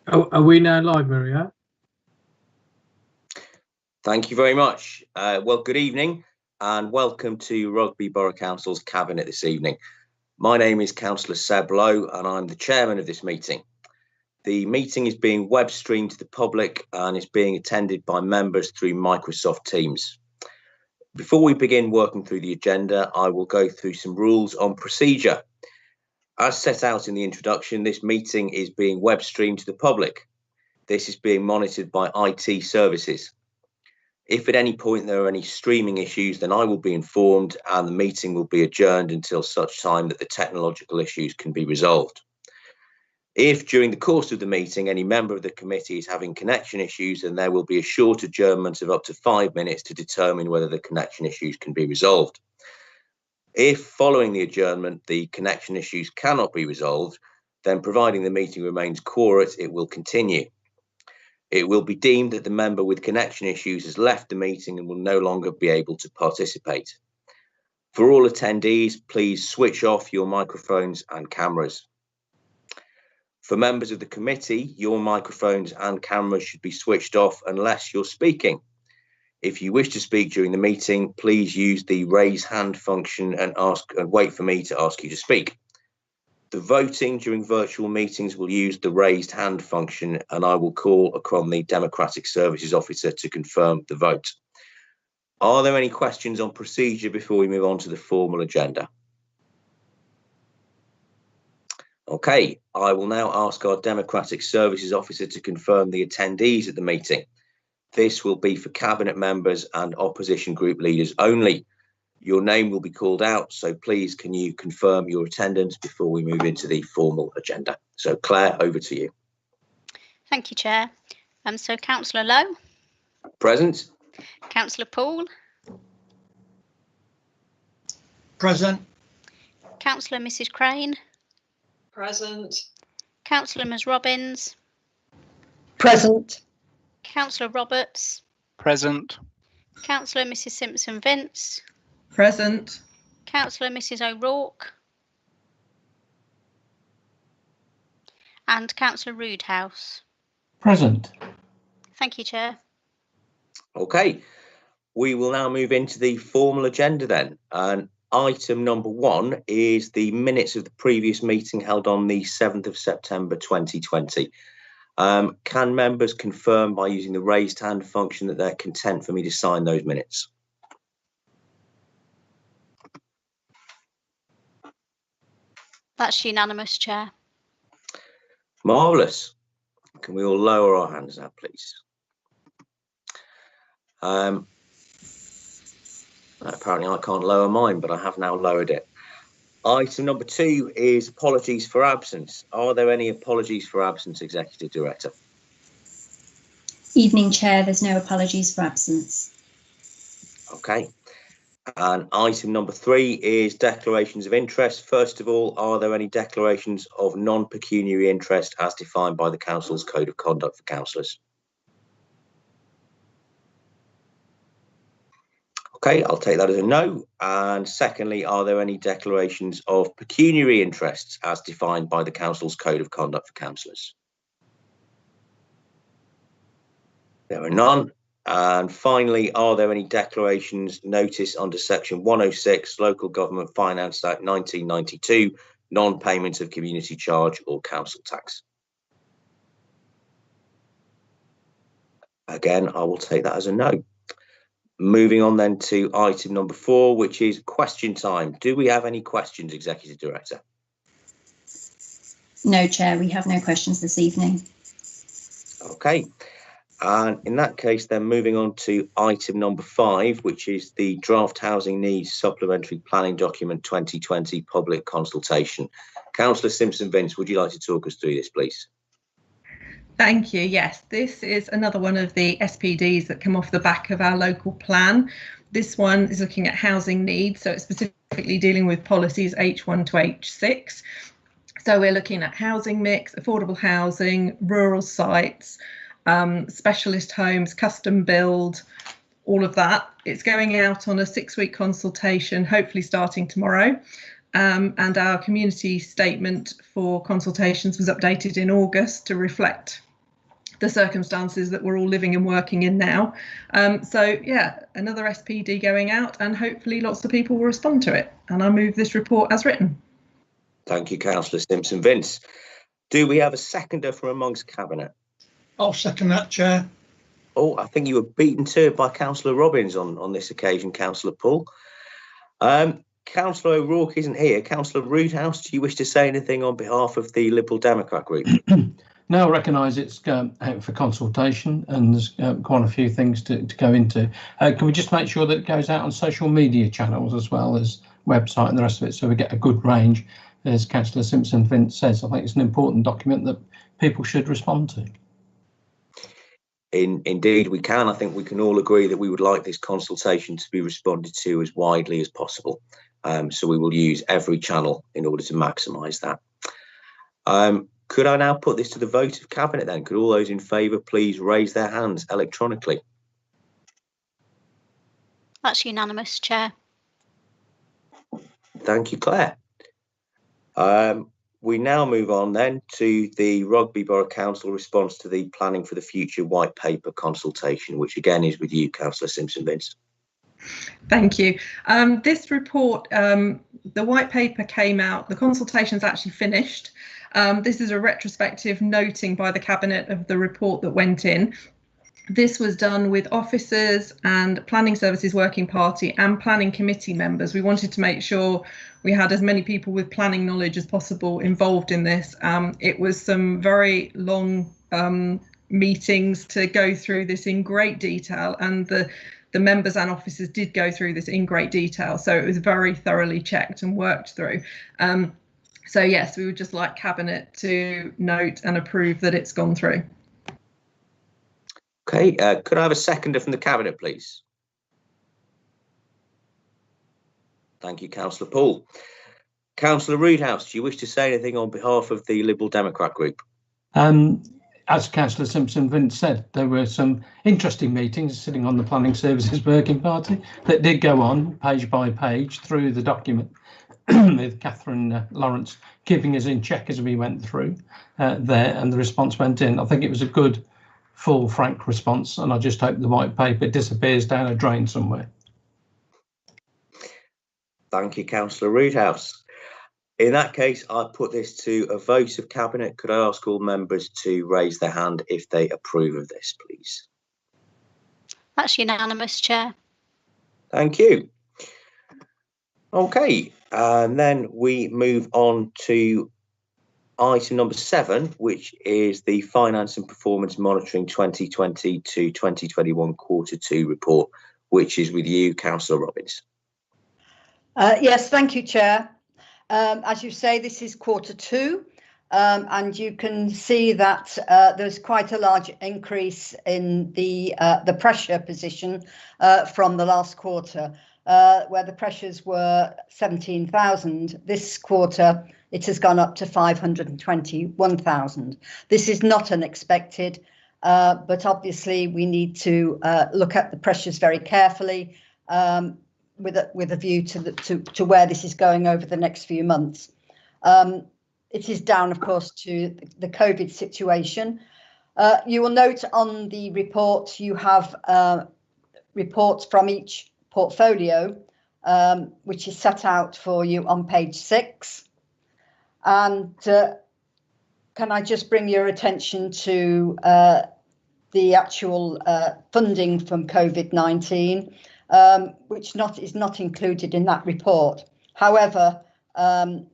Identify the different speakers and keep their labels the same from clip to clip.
Speaker 1: Are we now live, Maria?
Speaker 2: Thank you very much. Well, good evening and welcome to Rugby Borough Council's Cabinet this evening. My name is Councillor Seb Lowe and I'm the chairman of this meeting. The meeting is being web streamed to the public and is being attended by members through Microsoft Teams. Before we begin working through the agenda, I will go through some rules on procedure. As set out in the introduction, this meeting is being web streamed to the public. This is being monitored by IT services. If at any point there are any streaming issues, then I will be informed and the meeting will be adjourned until such time that the technological issues can be resolved. If during the course of the meeting any member of the committee is having connection issues, then there will be a short adjournment of up to 5 minutes to determine whether the connection issues can be resolved. If following the adjournment the connection issues cannot be resolved, then providing the meeting remains quorate, it will continue. It will be deemed that the member with connection issues has left the meeting and will no longer be able to participate. For all attendees, please switch off your microphones and cameras. For members of the committee, your microphones and cameras should be switched off unless you're speaking. If you wish to speak during the meeting, please use the raise hand function and wait for me to ask you to speak. The voting during virtual meetings will use the raised hand function and I will call upon the Democratic Services Officer to confirm the vote. Are there any questions on procedure before we move on to the formal agenda? Okay, I will now ask our Democratic Services Officer to confirm the attendees at the meeting. This will be for Cabinet members and opposition group leaders only. Your name will be called out, so please can you confirm your attendance before we move into the formal agenda. So Claire, over to you.
Speaker 3: Thank you, Chair. So Councillor Lowe.
Speaker 2: Present.
Speaker 3: Councillor Poole.
Speaker 4: Present.
Speaker 3: Councillor Mrs Crane.
Speaker 5: Present.
Speaker 3: Councillor Ms Robbins.
Speaker 5: Present.
Speaker 3: Councillor Roberts.
Speaker 6: Present.
Speaker 3: Councillor Mrs Simpson-Vince.
Speaker 5: Present.
Speaker 3: Councillor Mrs O'Rourke. And Councillor Roodhouse.
Speaker 4: Present.
Speaker 3: Thank you, Chair.
Speaker 2: Okay, we will now move into the formal agenda then. And item number 1 is the minutes of the previous meeting held on the 7th of September 2020. Can members confirm by using the raised hand function that they're content for me to sign those minutes?
Speaker 3: That's unanimous, Chair.
Speaker 2: Marvellous. Can we all lower our hands now, please? Apparently I can't lower mine, but I have now lowered it. Item number 2 is apologies for absence. Are there any apologies for absence, Executive Director?
Speaker 7: Evening, Chair. There's no apologies for absence.
Speaker 2: Okay. And item number 3 is declarations of interest. First of all, are there any declarations of non-pecuniary interest as defined by the Council's Code of Conduct for Councillors? Okay, I'll take that as a no. And secondly, are there any declarations of pecuniary interests as defined by the Council's Code of Conduct for Councillors? There are none. And finally, are there any declarations notice under section 106 Local Government Finance Act 1992, non-payment of community charge or council tax? Again, I will take that as a no. Moving on then to item number 4, which is question time. Do we have any questions, Executive Director?
Speaker 7: No, Chair, we have no questions this evening.
Speaker 2: Okay. And in that case, then moving on to item number 5, which is the Draft Housing Needs Supplementary Planning Document 2020 public consultation. Councillor Simpson-Vince, would you like to talk us through this, please?
Speaker 5: Thank you. Yes, this is another one of the SPDs that come off the back of our local plan. This one is looking at housing needs, so it's specifically dealing with policies H1 to H6. So we're looking at housing mix, affordable housing, rural sites, specialist homes, custom build, all of that. It's going out on a 6-week consultation, hopefully starting tomorrow. And our community statement for consultations was updated in August to reflect the circumstances that we're all living and working in now. So yeah, another SPD going out, and hopefully lots of people will respond to it. And I move this report as written.
Speaker 2: Thank you, Councillor Simpson-Vince. Do we have a seconder from amongst Cabinet?
Speaker 4: I'll second that, Chair.
Speaker 2: Oh, I think you were beaten to it by Councillor Robbins on this occasion, Councillor Paul. Councillor O'Rourke isn't here. Councillor Roodhouse, do you wish to say anything on behalf of the Liberal Democrat group?
Speaker 4: No, I recognise it's out for consultation and there's quite a few things to go into. Can we just make sure that it goes out on social media channels as well as website and the rest of it, so we get a good range? As Councillor Simpson-Vince says, I think it's an important document that people should respond to.
Speaker 2: Indeed, we can. I think we can all agree that we would like this consultation to be responded to as widely as possible. So we will use every channel in order to maximise that. Could I now put this to the vote of Cabinet then? Could all those in favour please raise their hands electronically?
Speaker 3: That's unanimous, Chair.
Speaker 2: Thank you, Claire. We now move on then to the Rugby Borough Council response to the Planning for the Future white paper consultation, which again is with you, Councillor Simpson-Vince.
Speaker 5: Thank you. This report, the white paper came out, the consultation's actually finished. This is a retrospective noting by the Cabinet of the report that went in. This was done with officers and Planning Services Working Party and Planning Committee members. We wanted to make sure we had as many people with planning knowledge as possible involved in this. It was some very long meetings to go through this in great detail, and the members and officers did go through this in great detail. So it was very thoroughly checked and worked through. So yes, we would just like Cabinet to note and approve that it's gone through.
Speaker 2: Okay, could I have a seconder from the Cabinet, please? Thank you, Councillor Paul. Councillor Roodhouse, do you wish to say anything on behalf of the Liberal Democrat group?
Speaker 4: As Councillor Simpson-Vince said, there were some interesting meetings sitting on the Planning Services Working Party that did go on page by page through the document with Catherine Lawrence keeping us in check as we went through there, and the response went in. I think it was a good, full, frank response, and I just hope the white paper disappears down a drain somewhere.
Speaker 2: Thank you, Councillor Roodhouse. In that case, I put this to a vote of Cabinet. Could I ask all members to raise their hand if they approve of this, please?
Speaker 3: That's unanimous, Chair.
Speaker 2: Thank you. Okay, and then we move on to item number 7, which is the Finance and Performance Monitoring 2020 to 2021 Q2 report, which is with you, Councillor Robbins.
Speaker 6: Yes, thank you, Chair. As you say, this is Q2, and you can see that there's quite a large increase in the pressure position from the last quarter, where the pressures were 17,000. This quarter, it has gone up to 521,000. This is not unexpected, but obviously we need to look at the pressures very carefully, with a view to where this is going over the next few months. It is down, of course, to the COVID situation. You will note on the report you have reports from each portfolio, which is set out for you on page 6. And can I just bring your attention to the actual funding from COVID-19? Which is not included in that report. However, the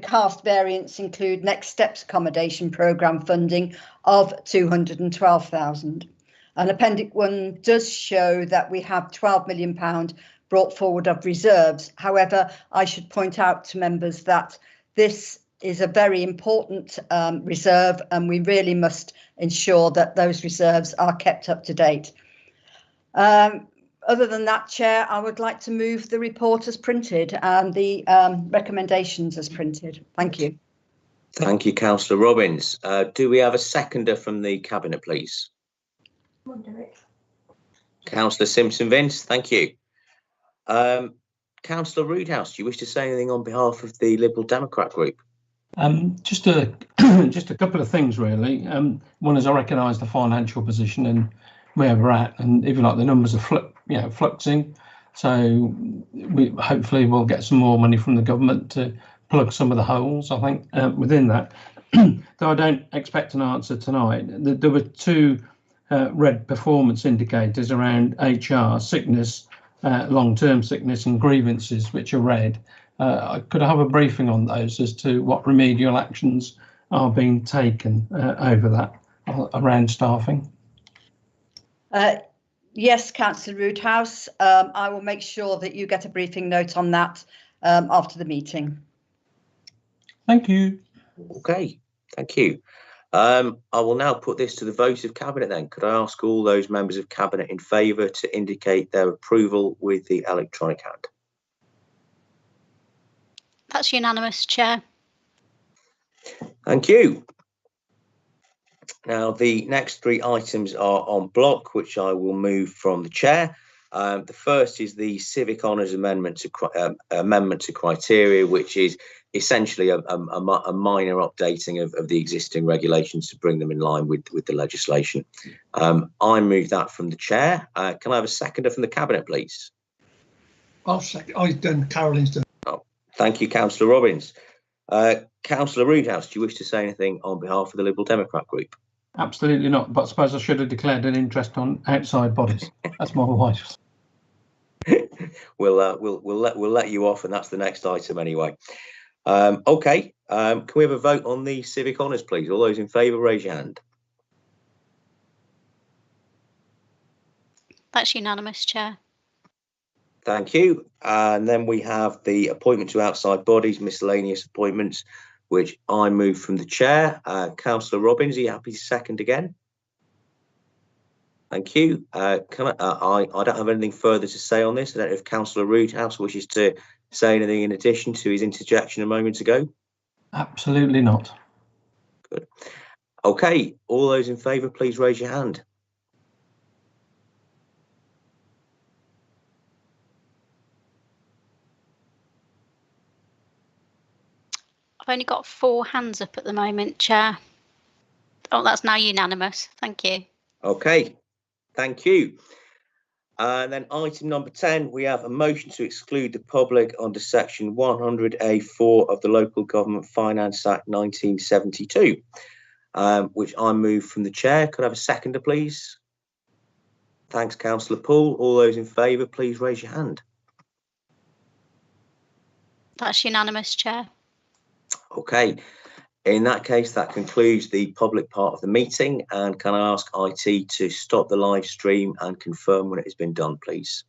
Speaker 6: CAST variants include Next Steps Accommodation Programme funding of 212,000. And Appendix 1 does show that we have £12 million brought forward of reserves. However, I should point out to members that this is a very important reserve, and we really must ensure that those reserves are kept up to date. Other than that, Chair, I would like to move the report as printed and the recommendations as printed. Thank you.
Speaker 2: Thank you, Councillor Robbins. Do we have a seconder from the Cabinet, please? Councillor Simpson-Vince, thank you. Councillor Roodhouse, do you wish to say anything on behalf of the Liberal Democrat group?
Speaker 4: Just a just a couple of things really. One is I recognise the financial position and where we're at, and even like the numbers are fluxing. So we hopefully we'll get some more money from the government to plug some of the holes. I think within that, though I don't expect an answer tonight. There were two red performance indicators around HR, sickness, long-term sickness, and grievances, which are red. Could I have a briefing on those as to what remedial actions are being taken over that around staffing?
Speaker 6: Yes, Councillor Roodhouse. I will make sure that you get a briefing note on that after the meeting.
Speaker 4: Thank you.
Speaker 2: Okay, thank you. I will now put this to the vote of Cabinet then. Could I ask all those members of Cabinet in favour to indicate their approval with the electronic hand?
Speaker 3: That's unanimous, Chair.
Speaker 2: Thank you. Now, the next three items are on block, which I will move from the chair. The first is the Civic Honours amendment to criteria, which is essentially a minor updating of the existing regulations to bring them in line with the legislation. I move that from the chair. Can I have a seconder from the Cabinet, please?
Speaker 8: I'll second. I've done. Caroline's done.
Speaker 2: Oh, thank you, Councillor Robbins. Councillor Roodhouse, do you wish to say anything on behalf of the Liberal Democrat group?
Speaker 4: Absolutely not. But I suppose I should have declared an interest on outside bodies. That's my wife.
Speaker 2: We'll let you off, and that's the next item anyway. Okay. Can we have a vote on the Civic Honours, please? All those in favour, raise your hand.
Speaker 3: That's unanimous, Chair.
Speaker 2: Thank you. And then we have the appointment to outside bodies, miscellaneous appointments, which I move from the chair. Councillor Robbins, are you happy to second again? Thank you. I don't have anything further to say on this. I don't know if Councillor Roodhouse wishes to say anything in addition to his interjection a moment ago.
Speaker 4: Absolutely not.
Speaker 2: Good. Okay. All those in favour, please raise your hand.
Speaker 3: I've only got 4 hands up at the moment, Chair. Oh, that's now unanimous. Thank you.
Speaker 2: Okay, thank you. And then item number 10, we have a motion to exclude the public under section 100A4 of the Local Government Finance Act 1972, which I move from the chair. Could I have a seconder, please? Thanks, Councillor Poole. All those in favour, please raise your hand.
Speaker 3: That's unanimous, Chair.
Speaker 2: Okay, in that case, that concludes the public part of the meeting. And can I ask IT to stop the live stream and confirm when it has been done, please?